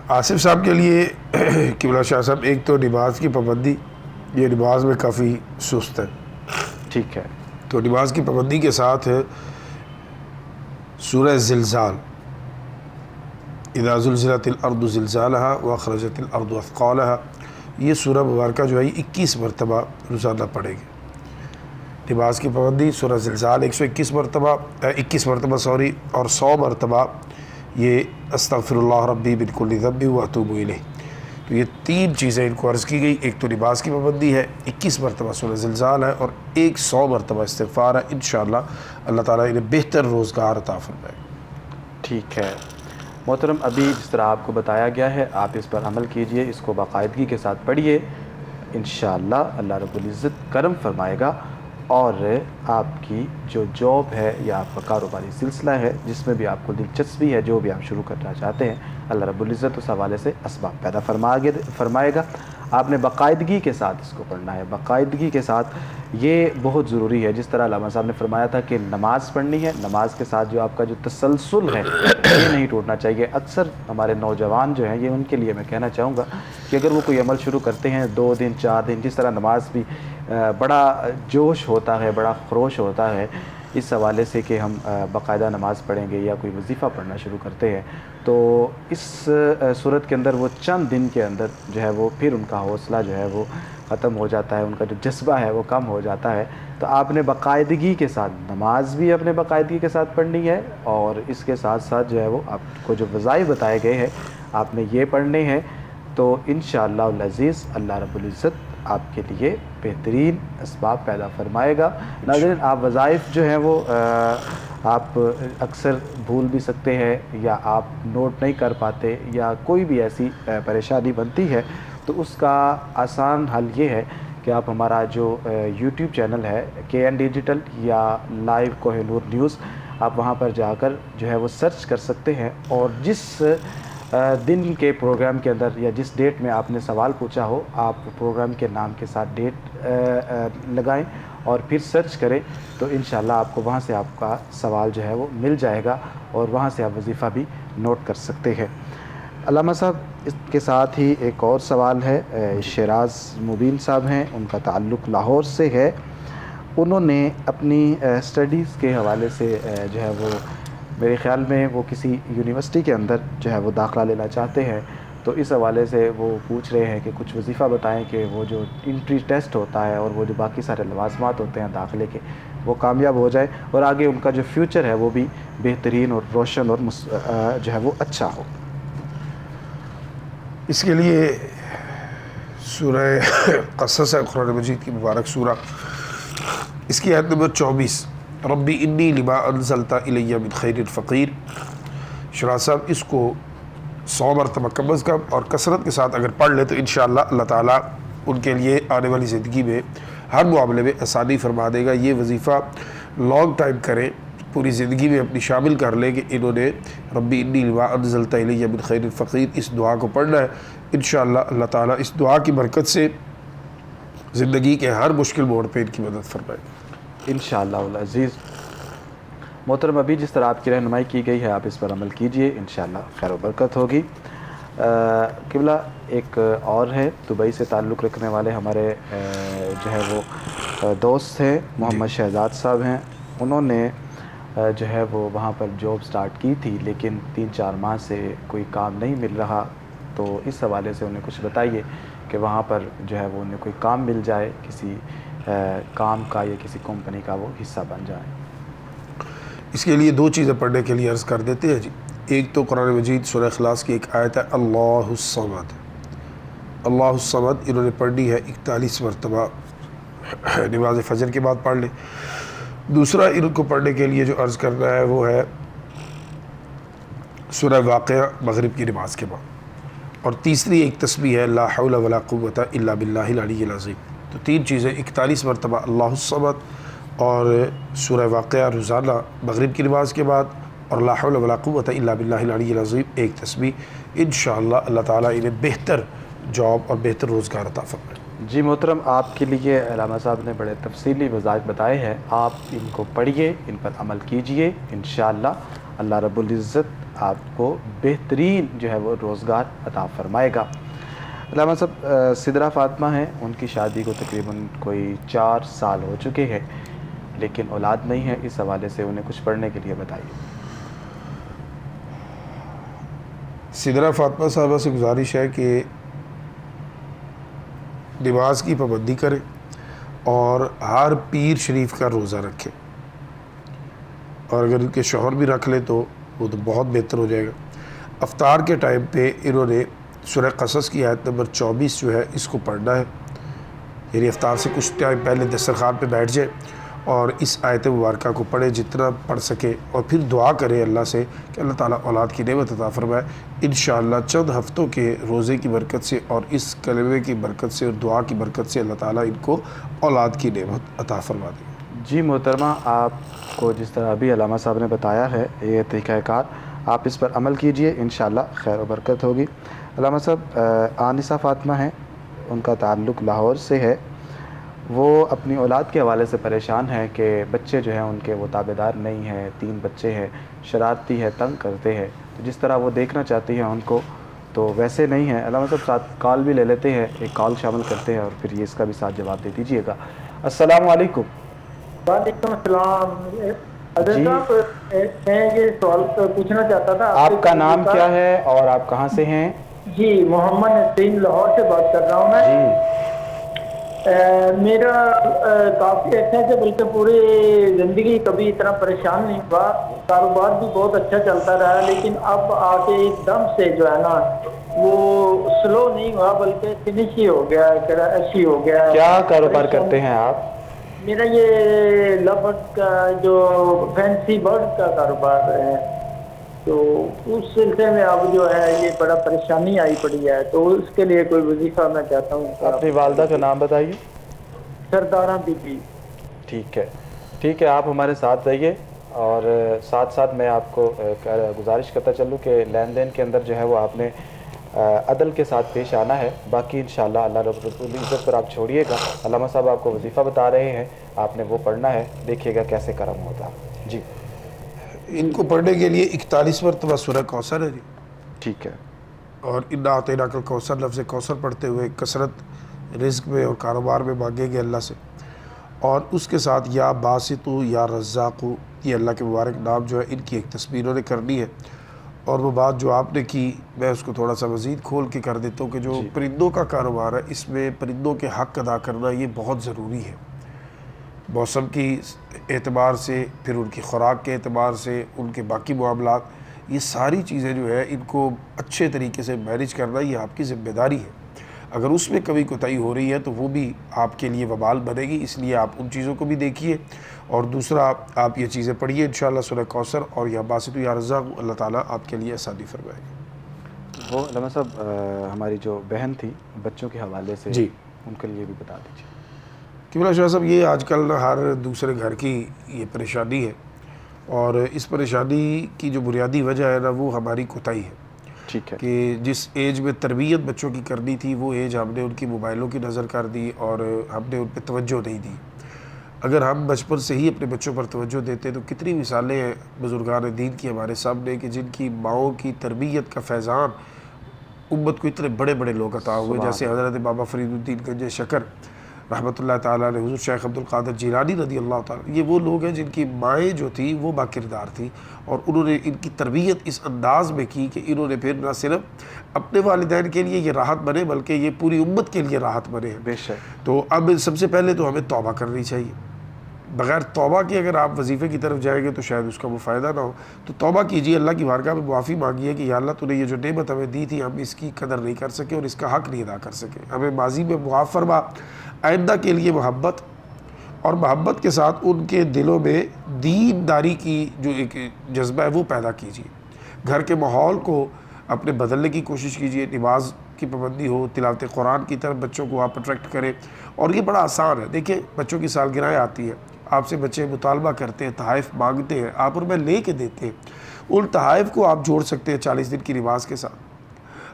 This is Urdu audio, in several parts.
آصف صاحب کے لیے قبلہ شاہ صاحب، ایک تو نماز کی پابندی، یہ نماز میں کافی سست ہے، ٹھیک ہے، تو نماز کی پابندی کے ساتھ سورہ زلزال، اذا زلزلت الارض زلزالها واخرجت الارض اثقالها، یہ سورہ مبارکہ جو ہے 21 مرتبہ روزانہ پڑھیں گے۔ نماز کی پابندی سورہ زلزال 121 مرتبہ 21 مرتبہ اور 100 مرتبہ یہ استغفر اللہ ربی من کل ذنب واتوب الیہ۔ تو یہ تین چیزیں ان کو عرض کی گئی، ایک تو نماز کی پابندی ہے، 21 مرتبہ سورہ زلزال ہے، اور 100 مرتبہ استغفار ہے۔ انشاءاللہ اللہ تعالیٰ انہیں بہتر روزگار عطا فرمائے۔ ٹھیک ہے محترم، ابھی جس طرح آپ کو بتایا گیا ہے آپ اس پر عمل کیجئے، اس کو باقاعدگی کے ساتھ پڑھیے، انشاءاللہ اللہ رب العزت کرم فرمائے گا، اور آپ کی جو جاب ہے یا آپ کا کاروباری سلسلہ ہے جس میں بھی آپ کو دلچسپی ہے، جو بھی آپ شروع کرنا چاہتے ہیں، اللہ رب العزت اس حوالے سے اسباب پیدا فرمائے گا۔ آپ نے باقاعدگی کے ساتھ اس کو پڑھنا ہے، باقاعدگی کے ساتھ، یہ بہت ضروری ہے۔ جس طرح علامہ صاحب نے فرمایا تھا کہ نماز پڑھنی ہے، نماز کے ساتھ جو آپ کا جو تسلسل ہے یہ نہیں ٹوٹنا چاہیے۔ اکثر ہمارے نوجوان جو ہیں، یہ ان کے لیے میں کہنا چاہوں گا کہ اگر وہ کوئی عمل شروع کرتے ہیں 2 دن 4 دن، جس طرح نماز بھی بڑا جوش ہوتا ہے، بڑا خروش ہوتا ہے اس حوالے سے کہ ہم باقاعدہ نماز پڑھیں گے یا کوئی وظیفہ پڑھنا شروع کرتے ہیں، تو اس صورت کے اندر وہ چند دن کے اندر جو ہے وہ پھر ان کا حوصلہ جو ہے وہ ختم ہو جاتا ہے، ان کا جو جذبہ ہے وہ کم ہو جاتا ہے۔ تو آپ نے باقاعدگی کے ساتھ نماز بھی اپنے باقاعدگی کے ساتھ پڑھنی ہے، اور اس کے ساتھ ساتھ جو ہے وہ آپ کو جو وظائف بتائے گئے ہیں آپ نے یہ پڑھنے ہیں، تو انشاءاللہ العزیز اللہ رب العزت آپ کے لیے بہترین اسباب پیدا فرمائے گا۔ ناظرین، آپ وظائف جو ہیں وہ آپ اکثر بھول بھی سکتے ہیں، یا آپ نوٹ نہیں کر پاتے، یا کوئی بھی ایسی پریشانی بنتی ہے، تو اس کا آسان حل یہ ہے کہ آپ ہمارا جو یوٹیوب چینل ہے KN ڈیجیٹل یا لائیو کوہ نور نیوز، آپ وہاں پر جا کر جو ہے وہ سرچ کر سکتے ہیں، اور جس دن کے پروگرام کے اندر یا جس ڈیٹ میں آپ نے سوال پوچھا ہو، آپ پروگرام کے نام کے ساتھ ڈیٹ لگائیں اور پھر سرچ کریں، تو انشاءاللہ آپ کو وہاں سے آپ کا سوال جو ہے وہ مل جائے گا، اور وہاں سے آپ وظیفہ بھی نوٹ کر سکتے ہیں۔ علامہ صاحب، اس کے ساتھ ہی ایک اور سوال ہے، شیراز مبین صاحب ہیں، ان کا تعلق لاہور سے ہے۔ انہوں نے اپنی اسٹڈیز کے حوالے سے جو ہے وہ، میرے خیال میں وہ کسی یونیورسٹی کے اندر جو ہے وہ داخلہ لینا چاہتے ہیں، تو اس حوالے سے وہ پوچھ رہے ہیں کہ کچھ وظیفہ بتائیں کہ وہ جو انٹری ٹیسٹ ہوتا ہے اور وہ جو باقی سارے لوازمات ہوتے ہیں داخلے کے، وہ کامیاب ہو جائے، اور آگے ان کا جو فیوچر ہے وہ بھی بہترین اور روشن اور جو ہے وہ اچھا ہو۔ اس کے لیے سورہ قصص ہے، قرآن مجید کی مبارک سورہ، اس کی آیت نمبر 24، ربی انی لما انزلت الی من خیر فقیر۔ شراز صاحب اس کو 100 مرتبہ کم از کم اور کثرت کے ساتھ اگر پڑھ لے تو انشاءاللہ اللہ تعالیٰ ان کے لیے آنے والی زندگی میں ہر معاملے میں آسانی فرما دے گا۔ یہ وظیفہ لانگ ٹائم کریں، پوری زندگی میں اپنی شامل کر لیں کہ انہوں نے ربی انی لما انزلت الی من خیر فقیر اس دعا کو پڑھنا ہے۔ انشاءاللہ اللہ تعالیٰ اس دعا کی برکت سے زندگی کے ہر مشکل موڑ پہ ان کی مدد فرمائے گا انشاءاللہ العزیز۔ محترم، ابھی جس طرح آپ کی رہنمائی کی گئی ہے آپ اس پر عمل کیجئے، انشاءاللہ خیر و برکت ہوگی۔ قبلہ ایک اور ہے، دبئی سے تعلق رکھنے والے ہمارے جو ہے وہ دوست ہیں، محمد شہزاد صاحب ہیں۔ انہوں نے جو ہے وہ وہاں پر جاب سٹارٹ کی تھی، لیکن 3-4 ماہ سے کوئی کام نہیں مل رہا، تو اس حوالے سے انہیں کچھ بتائیے کہ وہاں پر جو ہے وہ انہیں کوئی کام مل جائے، کسی کام کا یا کسی کمپنی کا وہ حصہ بن جائے۔ اس کے لیے 2 چیزیں پڑھنے کے لیے عرض کر دیتے ہیں جی۔ ایک تو قرآن مجید سورہ اخلاص کی ایک آیت ہے، اللہ الصمد، اللہ الصمد انہوں نے پڑھنی ہے 41 مرتبہ، نماز فجر کے بعد پڑھ لیں۔ دوسرا ان کو پڑھنے کے لیے جو عرض کرنا ہے وہ ہے سورہ واقعہ مغرب کی نماز کے بعد، اور تیسری ایک تسبیح ہے لا حول ولا قوة الا باللہ العلی العظیم۔ تو 3 چیزیں 41 مرتبہ اللہ الصمد اور سورہ واقعہ روزانہ مغرب کی نماز کے بعد، اور لا حول ولا قوة الا باللہ العلی العظیم ایک تسبیح، انشاءاللہ اللہ تعالیٰ انہیں بہتر جاب اور بہتر روزگار عطا فرمائے۔ جی محترم، آپ کے لیے علامہ صاحب نے بڑے تفصیلی وضاحت بتائے ہیں، آپ ان کو پڑھیے، ان پر عمل کیجئے، انشاءاللہ اللہ رب العزت آپ کو بہترین جو ہے وہ روزگار عطا فرمائے گا۔ علامہ صاحب سدرہ فاطمہ ہیں، ان کی شادی کو تقریباً کوئی 4 سال ہو چکے ہیں، لیکن اولاد نہیں ہے، اس حوالے سے انہیں کچھ پڑھنے کے لیے بتائیے۔ سدرہ فاطمہ صاحبہ سے گزارش ہے کہ نماز کی پابندی کریں اور ہر پیر شریف کا روزہ رکھیں، اور اگر ان کے شوہر بھی رکھ لے تو وہ تو بہت بہتر ہو جائے گا۔ افطار کے ٹائم پہ انہوں نے سورہ قصص کی آیت نمبر 24 جو ہے اس کو پڑھنا ہے، یعنی افطار سے کچھ ٹائم پہلے دسترخوان پہ بیٹھ جائے اور اس آیت مبارکہ کو پڑھے جتنا پڑھ سکے، اور پھر دعا کرے اللہ سے کہ اللہ تعالیٰ اولاد کی نعمت عطا فرمائے۔ انشاءاللہ چند ہفتوں کے روزے کی برکت سے اور اس کلمے کی برکت سے اور دعا کی برکت سے اللہ تعالیٰ ان کو اولاد کی نعمت عطا فرما دے گا۔ جی محترمہ، آپ کو جس طرح ابھی علامہ صاحب نے بتایا ہے یہ طریقہ کار، آپ اس پر عمل کیجئے، انشاءاللہ خیر و برکت ہوگی۔ علامہ صاحب آنسہ فاطمہ ہیں، ان کا تعلق لاہور سے ہے، وہ اپنی اولاد کے حوالے سے پریشان ہیں کہ بچے جو ہیں ان کے وہ تابع دار نہیں ہیں، 3 بچے ہیں، شرارتی ہے، تنگ کرتے ہیں، تو جس طرح وہ دیکھنا چاہتی ہیں ان کو تو ویسے نہیں ہیں۔ علامہ صاحب ساتھ کال بھی لے لیتے ہیں، ایک کال شامل کرتے ہیں اور پھر یہ اس کا بھی ساتھ جواب دے دیجیے گا۔ السلام علیکم۔ وعلیکم السلام حضرت جی، صاحب، میں یہ سوال پوچھنا چاہتا تھا آپ سے کا نام کیا ہے اور آپ کہاں سے ہیں؟ جی محمد نسیم لاہور سے بات کر رہا ہوں میں۔ جی میرا کافی عرصے سے بلکہ پوری زندگی کبھی اتنا پریشان نہیں ہوا، کاروبار بھی بہت اچھا چلتا رہا، لیکن اب آ کے ایک دم سے جو ہے نا وہ سلو نہیں ہوا بلکہ فنش ہی ہو گیا، ایسی ہو گیا۔ کیا کاروبار کرتے ہیں آپ؟ میرا یہ لبرڈ کا جو فینسی برڈ کا کاروبار ہے، تو اس سلسلے میں اب جو ہے یہ بڑا پریشانی آئی پڑی ہے، تو اس کے لیے کوئی وظیفہ میں چاہتا ہوں کہ اپنی والدہ کا نام بتائیے۔ سردارہ بی بی۔ ٹھیک ہے، ٹھیک ہے، آپ ہمارے ساتھ رہیے، اور ساتھ ساتھ میں آپ کو گزارش کرتا چلوں کہ لین دین کے اندر جو ہے وہ آپ نے عدل کے ساتھ پیش آنا ہے، باقی انشاءاللہ اللہ رب العزت پر آپ چھوڑیے گا۔ علامہ صاحب آپ کو وظیفہ بتا رہے ہیں، آپ نے وہ پڑھنا ہے، دیکھیے گا کیسے کرم ہوتا۔ جی ان کو پڑھنے کے لیے 41 مرتبہ سورہ کوثر ہے جی، ٹھیک ہے، اور انا اعطیناک الکوثر، لفظ کوثر پڑھتے ہوئے کثرت رزق میں اور کاروبار میں مانگیں گے اللہ سے، اور اس کے ساتھ یا باسطو یا رزاقو، یہ اللہ کے مبارک نام جو ہے ان کی ایک تسبیح انہوں نے کرنی ہے۔ اور وہ بات جو آپ نے کی میں اس کو تھوڑا سا مزید کھول کے کر دیتا ہوں کہ جو پرندوں کا کاروبار ہے اس میں پرندوں کے حق ادا کرنا یہ بہت ضروری ہے، موسم کی اعتبار سے، پھر ان کی خوراک کے اعتبار سے، ان کے باقی معاملات، یہ ساری چیزیں جو ہے ان کو اچھے طریقے سے مینیج کرنا یہ آپ کی ذمہ داری ہے۔ اگر اس میں کبھی کوتاہی ہو رہی ہے تو وہ بھی آپ کے لیے وبال بنے گی، اس لیے آپ ان چیزوں کو بھی دیکھیے، اور دوسرا آپ یہ چیزیں پڑھیے انشاءاللہ سورہ کوثر اور یا باسط یا رزاق، اللہ تعالیٰ آپ کے لیے آسانی فرمائے گا۔ وہ علامہ صاحب ہماری جو بہن تھی بچوں کے حوالے سے، جی ان کے لیے بھی بتا دیجیے۔ قبلہ شاہ صاحب، یہ آج کل نا ہر دوسرے گھر کی یہ پریشانی ہے، اور اس پریشانی کی جو بنیادی وجہ ہے نا وہ ہماری کوتاہی ہے، ٹھیک ہے، کہ جس ایج میں تربیت بچوں کی کرنی تھی وہ ایج ہم نے ان کی موبائلوں کی نظر کر دی اور ہم نے ان پہ توجہ نہیں دی۔ اگر ہم بچپن سے ہی اپنے بچوں پر توجہ دیتے تو کتنی مثالیں ہیں بزرگان دین کی ہمارے سامنے کہ جن کی ماؤں کی تربیت کا فیضان امت کو اتنے بڑے بڑے لوگ عطا ہوئے، جیسے حضرت بابا فرید الدین گنج شکر رحمۃ اللہ تعالیٰ علیہ، حضرت شیخ عبد القادر جیلانی رضی اللہ تعالیٰ، یہ وہ لوگ ہیں جن کی مائیں جو تھیں وہ باکردار تھیں، اور انہوں نے ان کی تربیت اس انداز میں کی کہ انہوں نے پھر نہ صرف اپنے والدین کے لیے یہ راحت بنے بلکہ یہ پوری امت کے لیے راحت بنے ہیں۔ بے شک۔ تو اب سب سے پہلے تو ہمیں توبہ کرنی چاہیے، بغیر توبہ کے اگر آپ وظیفے کی طرف جائیں گے تو شاید اس کا وہ فائدہ نہ ہو، تو توبہ کیجیے، اللہ کی بارگاہ میں معافی مانگیے کہ یا اللہ تو نے یہ جو نعمت ہمیں دی تھی ہم اس کی قدر نہیں کر سکے اور اس کا حق نہیں ادا کر سکے، ہمیں ماضی میں معاف فرما، آئندہ کے لیے محبت، اور محبت کے ساتھ ان کے دلوں میں دینداری کی جو ایک جذبہ ہے وہ پیدا کیجیے، گھر کے ماحول کو اپنے بدلنے کی کوشش کیجیے، نماز کی پابندی ہو، تلاوت قرآن کی طرف بچوں کو آپ اٹریکٹ کریں، اور یہ بڑا آسان ہے۔ دیکھیں بچوں کی سالگرہیں آتی ہیں، آپ سے بچے مطالبہ کرتے ہیں، تحائف مانگتے ہیں، آپ ان میں لے کے دیتے ہیں، ان تحائف کو آپ جوڑ سکتے ہیں 40 دن کی نماز کے ساتھ،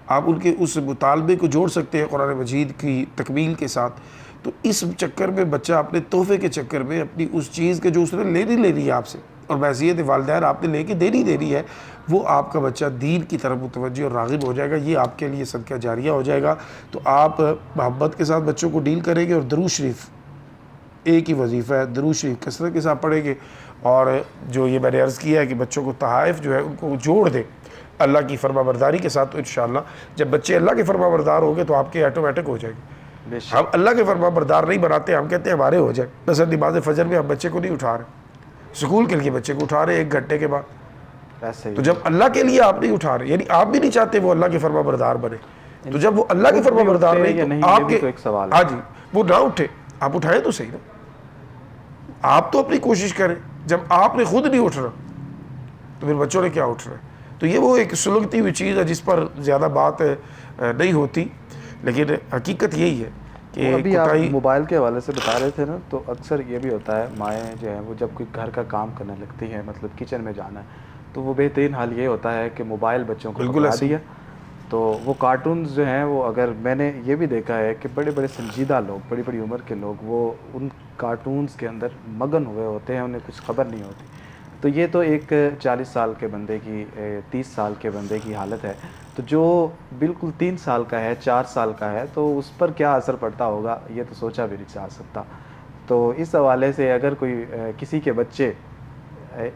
آپ ان کے اس مطالبے کو جوڑ سکتے ہیں قرآن مجید کی تکمیل کے ساتھ، تو اس چکر میں بچہ اپنے تحفے کے چکر میں اپنی اس چیز کے جو اس نے لینی ہے آپ سے اور بحیثیت والدین آپ نے لے کے دینی ہے، وہ آپ کا بچہ دین کی طرف متوجہ اور راغب ہو جائے گا، یہ آپ کے لیے صدقہ جاریہ ہو جائے گا۔ تو آپ محبت کے ساتھ بچوں کو ڈیل کریں گے، اور درود شریف ایک ہی وظیفہ ہے، درود شریف کثرت کے ساتھ پڑھیں گے، اور جو یہ میں نے عرض کیا ہے کہ بچوں کو تحائف جو ہے ان کو جوڑ دیں اللہ کی فرما برداری کے ساتھ، تو انشاءاللہ جب بچے اللہ کے فرما بردار ہوں گے تو آپ کے آٹومیٹک ہو جائیں گے۔ بے شک ہم اللہ کے فرما بردار نہیں بناتے، ہم کہتے ہیں ہمارے ہو جائے۔ مثلا نماز فجر میں ہم بچے کو نہیں اٹھا رہے، سکول کے لیے بچے کو اٹھا رہے 1 گھنٹے کے بعد، ایسے ہی تو جب اللہ کے لیے آپ نہیں اٹھا رہے، یعنی آپ بھی نہیں چاہتے وہ اللہ کے فرما بردار بنے، تو جب وہ اللہ کے خود فرما بھی بردار اٹھتے نہیں یا تو نہیں، آپ یہ بھی کے تو ایک سوال ہے۔ ہاں جی وہ نہ اٹھے، آپ اٹھائیں تو صحیح نا، آپ تو اپنی کوشش کریں، جب آپ نے خود نہیں اٹھنا تو پھر بچوں نے کیا اٹھنا ہے؟ تو یہ وہ ایک سلگتی ہوئی چیز ہے جس پر زیادہ بات نہیں ہوتی، لیکن حقیقت یہی ہے وہ کہ ابھی آپ کوتاہی موبائل کے حوالے سے بتا رہے تھے نا، تو اکثر یہ بھی ہوتا ہے مائیں جو ہیں وہ جب کوئی گھر کا کام کرنے لگتی ہیں، مطلب کچن میں جانا ہے، تو وہ بہترین حال یہ ہوتا ہے کہ موبائل بچوں کو بالکل پکڑا ایسے ہی۔ دیا، تو وہ کارٹونز جو ہیں وہ، اگر میں نے یہ بھی دیکھا ہے کہ بڑے بڑے سنجیدہ لوگ، بڑی بڑی عمر کے لوگ، وہ ان کارٹونز کے اندر مگن ہوئے ہوتے ہیں، انہیں کچھ خبر نہیں ہوتی۔ تو یہ تو ایک 40 سال کے بندے کی، 30 سال کے بندے کی حالت ہے، تو جو بالکل 3 سال کا ہے، 4 سال کا ہے، تو اس پر کیا اثر پڑتا ہوگا یہ تو سوچا بھی نہیں جا سکتا۔ تو اس حوالے سے اگر کوئی کسی کے بچے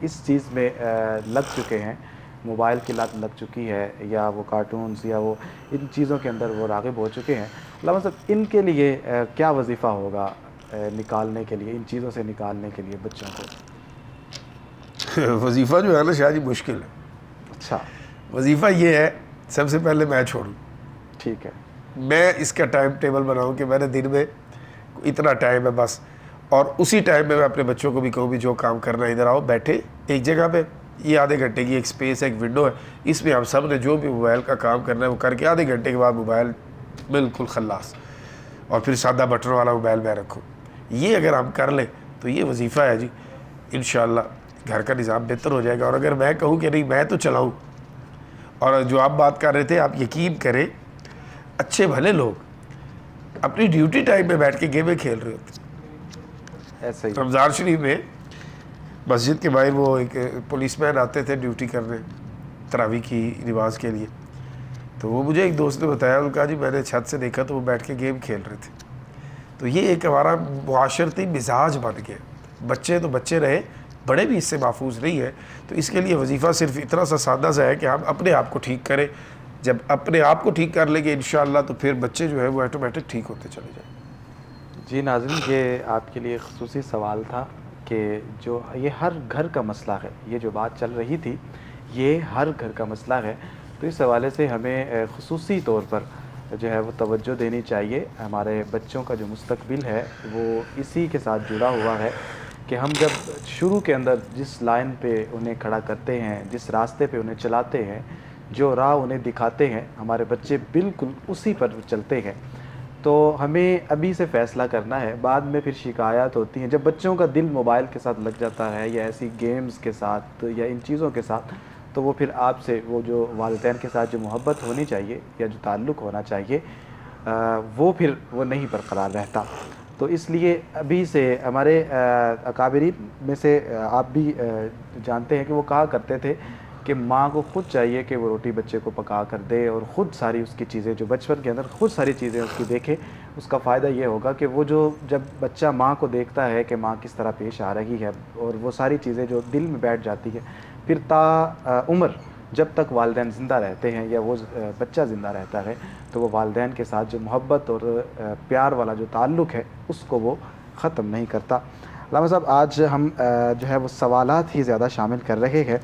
اس چیز میں لگ چکے ہیں، موبائل کی لت لگ چکی ہے، یا وہ کارٹونز یا وہ ان چیزوں کے اندر وہ راغب ہو چکے ہیں، علامہ صاحب ان کے لیے کیا وظیفہ ہوگا نکالنے کے لیے، ان چیزوں سے نکالنے کے لیے بچوں کو؟ وظیفہ جو ہے نا شاہ جی مشکل ہے۔ اچھا وظیفہ یہ ہے، سب سے پہلے میں چھوڑوں، ٹھیک ہے، میں اس کا ٹائم ٹیبل بناؤں کہ میں نے دن میں اتنا ٹائم ہے بس، اور اسی ٹائم میں اپنے بچوں کو بھی کہوں بھی جو کام کرنا ہے ادھر آؤ، بیٹھے ایک جگہ پہ، یہ آدھے گھنٹے کی ایک سپیس ہے، ایک ونڈو ہے، اس میں ہم سب نے جو بھی موبائل کا کام کرنا ہے وہ کر کے آدھے گھنٹے کے بعد موبائل بالکل خلاص، اور پھر سادہ بٹن والا موبائل میں رکھو۔ یہ اگر ہم کر لیں تو یہ وظیفہ ہے جی، انشاءاللہ گھر کا نظام بہتر ہو جائے گا۔ اور اگر میں کہوں کہ نہیں میں تو چلاؤں، اور جو آپ بات کر رہے تھے، آپ یقین کریں اچھے بھلے لوگ اپنی ڈیوٹی ٹائم میں بیٹھ کے گیمیں کھیل رہے ہوتے ہیں۔ ایسے ہی رمضان شریف میں مسجد کے باہر وہ ایک پولیس مین آتے تھے ڈیوٹی کرنے تراویح کی نماز کے لیے، تو وہ مجھے ایک دوست نے بتایا، ان کا جی میں نے چھت سے دیکھا تو وہ بیٹھ کے گیم کھیل رہے تھے۔ تو یہ ایک ہمارا معاشرتی مزاج بن گیا، بچے تو بچے رہے، بڑے بھی اس سے محفوظ نہیں ہیں۔ تو اس کے لیے وظیفہ صرف اتنا سا سادہ سا ہے کہ ہم اپنے آپ کو ٹھیک کریں، جب اپنے آپ کو ٹھیک کر لیں گے انشاءاللہ تو پھر بچے جو ہے وہ آٹومیٹک ٹھیک ہوتے چلے جائیں۔ جی ناظرین، یہ آپ کے لیے خصوصی سوال تھا کہ جو یہ ہر گھر کا مسئلہ ہے، یہ جو بات چل رہی تھی یہ ہر گھر کا مسئلہ ہے، تو اس حوالے سے ہمیں خصوصی طور پر جو ہے وہ توجہ دینی چاہیے۔ ہمارے بچوں کا جو مستقبل ہے وہ اسی کے ساتھ جڑا ہوا ہے کہ ہم جب شروع کے اندر جس لائن پہ انہیں کھڑا کرتے ہیں، جس راستے پہ انہیں چلاتے ہیں، جو راہ انہیں دکھاتے ہیں، ہمارے بچے بالکل اسی پر چلتے ہیں۔ تو ہمیں ابھی سے فیصلہ کرنا ہے، بعد میں پھر شکایات ہوتی ہیں۔ جب بچوں کا دل موبائل کے ساتھ لگ جاتا ہے، یا ایسی گیمز کے ساتھ یا ان چیزوں کے ساتھ، تو وہ پھر آپ سے وہ جو والدین کے ساتھ جو محبت ہونی چاہیے یا جو تعلق ہونا چاہیے وہ پھر وہ نہیں برقرار رہتا۔ تو اس لیے ابھی سے ہمارے اکابرین میں سے آپ بھی جانتے ہیں کہ وہ کہا کرتے تھے کہ ماں کو خود چاہیے کہ وہ روٹی بچے کو پکا کر دے، اور خود ساری اس کی چیزیں جو بچپن کے اندر خود ساری چیزیں اس کی دیکھے۔ اس کا فائدہ یہ ہوگا کہ وہ جو جب بچہ ماں کو دیکھتا ہے کہ ماں کس طرح پیش آ رہی ہے، اور وہ ساری چیزیں جو دل میں بیٹھ جاتی ہے، پھر تا عمر جب تک والدین زندہ رہتے ہیں یا وہ بچہ زندہ رہتا ہے، تو وہ والدین کے ساتھ جو محبت اور پیار والا جو تعلق ہے اس کو وہ ختم نہیں کرتا۔ علامہ صاحب، آج ہم جو ہے وہ سوالات ہی زیادہ شامل کر رہے ہیں،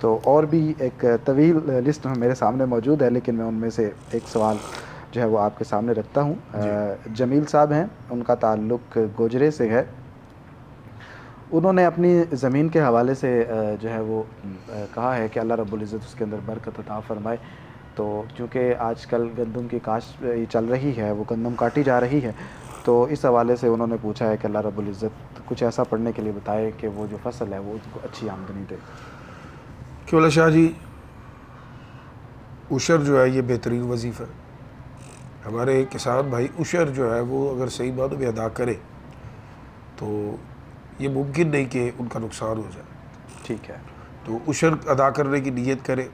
تو اور بھی ایک طویل لسٹ میرے سامنے موجود ہے، لیکن میں ان میں سے ایک سوال جو ہے وہ آپ کے سامنے رکھتا ہوں۔ جمیل صاحب ہیں، ان کا تعلق گوجرے سے ہے۔ انہوں نے اپنی زمین کے حوالے سے جو ہے وہ کہا ہے کہ اللہ رب العزت اس کے اندر برکت عطا فرمائے۔ تو چونکہ آج کل گندم کی کاشت چل رہی ہے، وہ گندم کاٹی جا رہی ہے، تو اس حوالے سے انہوں نے پوچھا ہے کہ اللہ رب العزت کچھ ایسا پڑھنے کے لیے بتائے کہ وہ جو فصل ہے وہ ان کو اچھی آمدنی دے۔ کیوں شاہ جی، عشر جو ہے یہ بہترین وظیفہ ہے۔ ہمارے کسان بھائی عشر جو ہے وہ اگر صحیح معنوں میں ادا کرے تو یہ ممکن نہیں کہ ان کا نقصان ہو جائے۔ ٹھیک ہے. تو عشر ادا کرنے کی نیت کرے.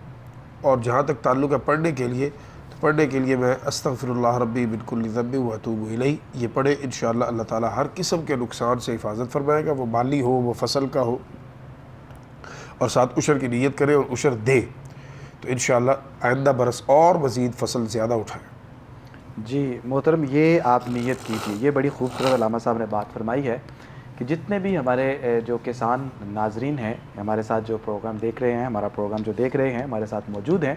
اور جہاں تک تعلق ہے پڑھنے کے لیے، تو پڑھنے کے لیے میں استغفر اللہ ربی من کل ذنب واتوب الیہ یہ پڑھے، انشاءاللہ اللہ تعالیٰ ہر قسم کے نقصان سے حفاظت فرمائے گا، وہ مالی ہو، وہ فصل کا ہو. اور ساتھ عشر کی نیت کرے اور عشر دے، تو انشاءاللہ آئندہ برس اور مزید فصل زیادہ اٹھائے. جی محترم، یہ آپ نیت کیجیے. یہ بڑی خوبصورت علامہ صاحب نے بات فرمائی ہے کہ جتنے بھی ہمارے جو کسان ناظرین ہیں، ہمارے ساتھ جو پروگرام دیکھ رہے ہیں، ہمارا پروگرام جو دیکھ رہے ہیں، ہمارے ساتھ موجود ہیں،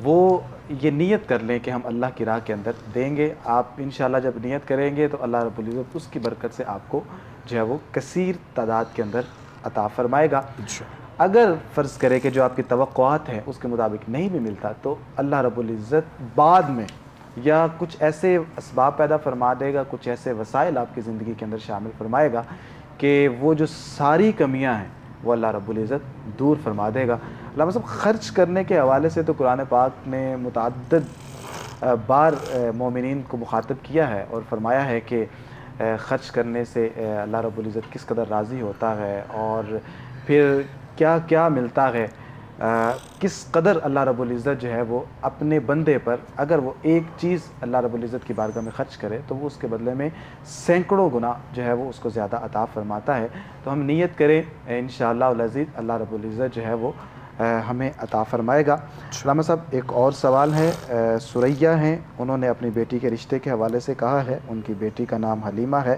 وہ یہ نیت کر لیں کہ ہم اللہ کی راہ کے اندر دیں گے. آپ انشاءاللہ جب نیت کریں گے تو اللہ رب العزت اس کی برکت سے آپ کو جو ہے وہ کثیر تعداد کے اندر عطا فرمائے گا. اگر فرض کرے کہ جو آپ کی توقعات ہیں اس کے مطابق نہیں بھی ملتا، تو اللہ رب العزت بعد میں یا کچھ ایسے اسباب پیدا فرما دے گا، کچھ ایسے وسائل آپ کی زندگی کے اندر شامل فرمائے گا کہ وہ جو ساری کمیاں ہیں وہ اللہ رب العزت دور فرما دے گا. علامہ صاحب، خرچ کرنے کے حوالے سے تو قرآن پاک نے متعدد بار مومنین کو مخاطب کیا ہے اور فرمایا ہے کہ خرچ کرنے سے اللہ رب العزت کس قدر راضی ہوتا ہے اور پھر کیا کیا ملتا ہے، کس قدر اللہ رب العزت جو ہے وہ اپنے بندے پر اگر وہ ایک چیز اللہ رب العزت کی بارگاہ میں خرچ کرے تو وہ اس کے بدلے میں سینکڑوں گنا جو ہے وہ اس کو زیادہ عطا فرماتا ہے. تو ہم نیت کریں انشاءاللہ العزیز اللہ رب العزت جو ہے وہ ہمیں عطا فرمائے گا. علامہ صاحب، ایک اور سوال ہے. سریہ ہیں، انہوں نے اپنی بیٹی کے رشتے کے حوالے سے کہا ہے. ان کی بیٹی کا نام حلیمہ ہے،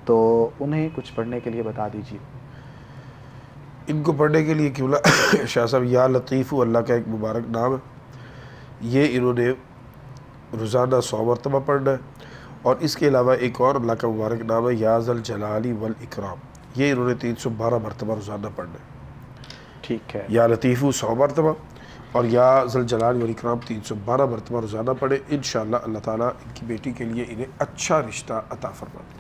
تو انہیں کچھ پڑھنے کے لیے بتا دیجیے. ان کو پڑھنے کے لیے کیوں نہ شاہ صاحب یا لطیف اللہ کا ایک مبارک نام ہے، یہ انہوں نے روزانہ 100 مرتبہ پڑھنا ہے. اور اس کے علاوہ ایک اور اللہ کا مبارک نام ہے یا ذا الجلال والاکرام، یہ انہوں نے 312 مرتبہ روزانہ پڑھنا ہے. ٹھیک ہے. یا لطیف 100 مرتبہ اور یا ذا الجلال والاکرام 312 مرتبہ روزانہ پڑھے. انشاءاللہ اللہ تعالیٰ ان کی بیٹی کے لیے انہیں اچھا رشتہ عطا فرمائے.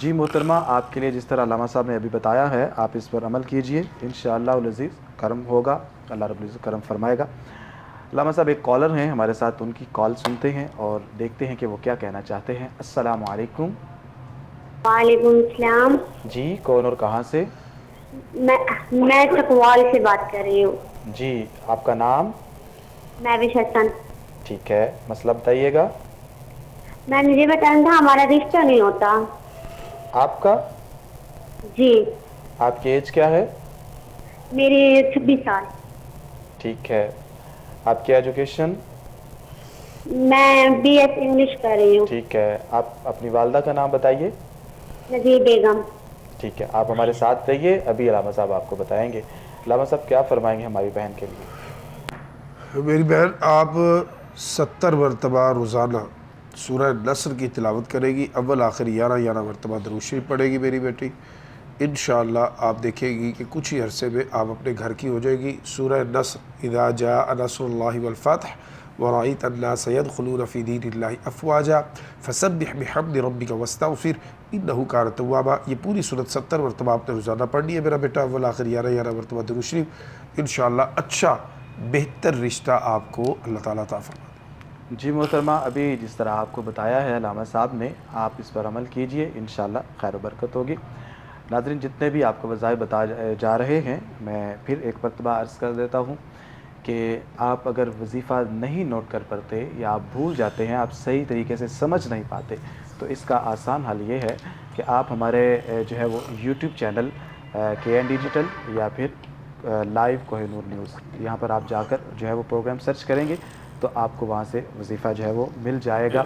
جی محترمہ، آپ کے لیے جس طرح علامہ صاحب نے ابھی بتایا ہے آپ اس پر عمل کیجئے، انشاءاللہ العزیز کرم ہوگا، اللہ رب العزت کرم فرمائے گا. علامہ صاحب ایک کالر ہیں ہمارے ساتھ، ان کی کال سنتے ہیں اور دیکھتے ہیں کہ وہ کیا کہنا چاہتے ہیں. السلام علیکم. وعلیکم السلام. جی کون اور کہاں سے؟ میں چکوال سے بات کر رہی ہوں. جی آپ کا نام؟ محوش حسن. ٹھیک ہے، مسئلہ بتائیے گا. میں مجھے بتانا تھا ہمارا رشتہ نہیں ہوتا. آپ کا؟ جی. آپ کی ایج کیا ہے؟ میری 26 سال. ٹھیک ہے. آپ کی ایجوکیشن؟ میں بی ایس انگلش کر رہی ہوں. ٹھیک ہے. آپ اپنی والدہ کا نام بتائیے. نذیر بیگم. ٹھیک ہے، آپ ہمارے ساتھ رہیے، ابھی علامہ صاحب آپ کو بتائیں گے. علامہ صاحب کیا فرمائیں گے ہماری بہن کے لیے؟ میری بہن، آپ 70 مرتبہ روزانہ سورہ نصر کی تلاوت کرے گی. اول آخر 11 مرتبہ درود شریف پڑھے گی میری بیٹی. انشاءاللہ آپ دیکھیں گی کہ کچھ ہی عرصے میں آپ اپنے گھر کی ہو جائے گی. سورہ نصر اذا جاء نصر اللہ والفتح ورأيت الناس يدخلون في دين الله افواجا فسبح بحمد ربك واستغفر انه كان توابا. یہ پوری سورت 70 مرتبہ آپ نے روزانہ پڑھنی ہے میرا بیٹا. اول آخر 11 مرتبہ درود شریف. انشاءاللہ اچھا بہتر رشتہ آپ کو اللہ تعالیٰ عطا فرمائے. جی محترمہ، ابھی جس طرح آپ کو بتایا ہے علامہ صاحب نے، آپ اس پر عمل کیجئے، انشاءاللہ خیر و برکت ہوگی. ناظرین، جتنے بھی آپ کو وظائف بتائے جا رہے ہیں، میں پھر ایک مرتبہ عرض کر دیتا ہوں کہ آپ اگر وظیفہ نہیں نوٹ کر پاتے یا آپ بھول جاتے ہیں، آپ صحیح طریقے سے سمجھ نہیں پاتے، تو اس کا آسان حل یہ ہے کہ آپ ہمارے جو ہے وہ یوٹیوب چینل KN ڈیجیٹل یا پھر لائیو کوہ نور نیوز، یہاں پر آپ جا کر جو ہے وہ پروگرام سرچ کریں گے تو آپ کو وہاں سے وظیفہ جو ہے وہ مل جائے گا.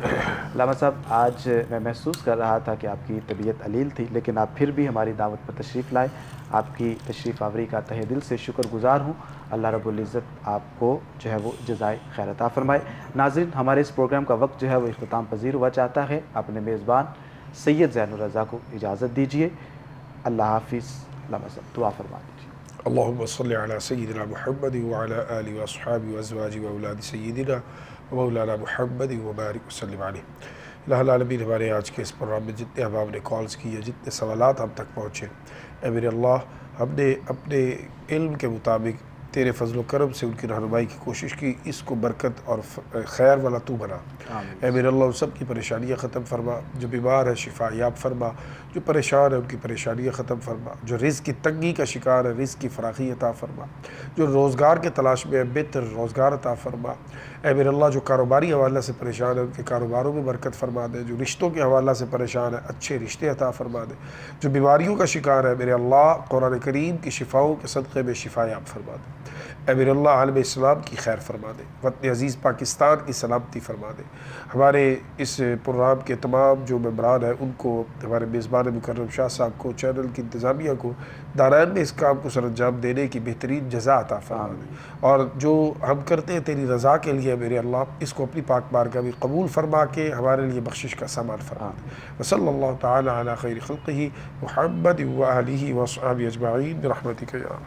علامہ صاحب، آج میں محسوس کر رہا تھا کہ آپ کی طبیعت علیل تھی، لیکن آپ پھر بھی ہماری دعوت پر تشریف لائے. آپ کی تشریف آوری کا تہہ دل سے شکر گزار ہوں. اللہ رب العزت آپ کو جو ہے وہ جزائے خیر عطا فرمائے. ناظرین، ہمارے اس پروگرام کا وقت جو ہے وہ اختتام پذیر ہوا چاہتا ہے. اپنے میزبان سید زین الرضا کو اجازت دیجیے. اللہ حافظ. علامہ صاحب دعا فرما دیجیے. اللہم صلی علی سیدنا محمد وعلی آلہ واصحابہ وازواجہ واولاد سیدنا ومولانا محمد وبارک وسلم علیہ. الہ العالمین، ہمارے آج کے اس پروگرام میں جتنے احباب نے کالز کی ہے، جتنے سوالات ہم تک پہنچے، اے میرے اللہ، ہم نے اپنے علم کے مطابق تیرے فضل و کرم سے ان کی رہنمائی کی کوشش کی، اس کو برکت اور خیر والا تو بنا۔ اے میرے اللہ ان سب کی پریشانیاں ختم فرما، جو بیمار ہے شفا یاب فرما، جو پریشان ہے ان کی پریشانیاں ختم فرما، جو رزق کی تنگی کا شکار ہے رزق کی فراخی عطا فرما، جو روزگار کے تلاش میں ہے بہتر روزگار عطا فرما۔ اے میرے اللہ جو کاروباری حوالے سے پریشان ہے ان کے کاروباروں میں برکت فرما دے، جو رشتوں کے حوالے سے پریشان ہے اچھے رشتے عطا فرما دے، جو بیماریوں کا شکار ہے میرے اللہ قرآن کریم کی شفاؤں کے صدقے میں شفا یاب فرما دے۔ اے میرے اللہ عالم اسلام کی خیر فرما دے، وطن عزیز پاکستان کی سلامتی فرما دے۔ ہمارے اس پروگرام کے تمام جو ممبران ہیں ان کو، ہمارے میزبان مکرم شاہ صاحب کو، چینل کی انتظامیہ کو دارائن میں اس کام کو سر انجام دینے کی بہترین جزا عطا فرما دے، اور جو ہم کرتے ہیں تیری رضا کے لیے میرے اللہ اس کو اپنی پاک بارگاہ میں قبول فرما کے ہمارے لیے بخشش کا سامان فرما دے۔ وصلی اللہ تعالی علی خیر خلقہ محمد و آلہ و اصحابہ اجمعین برحمتک یا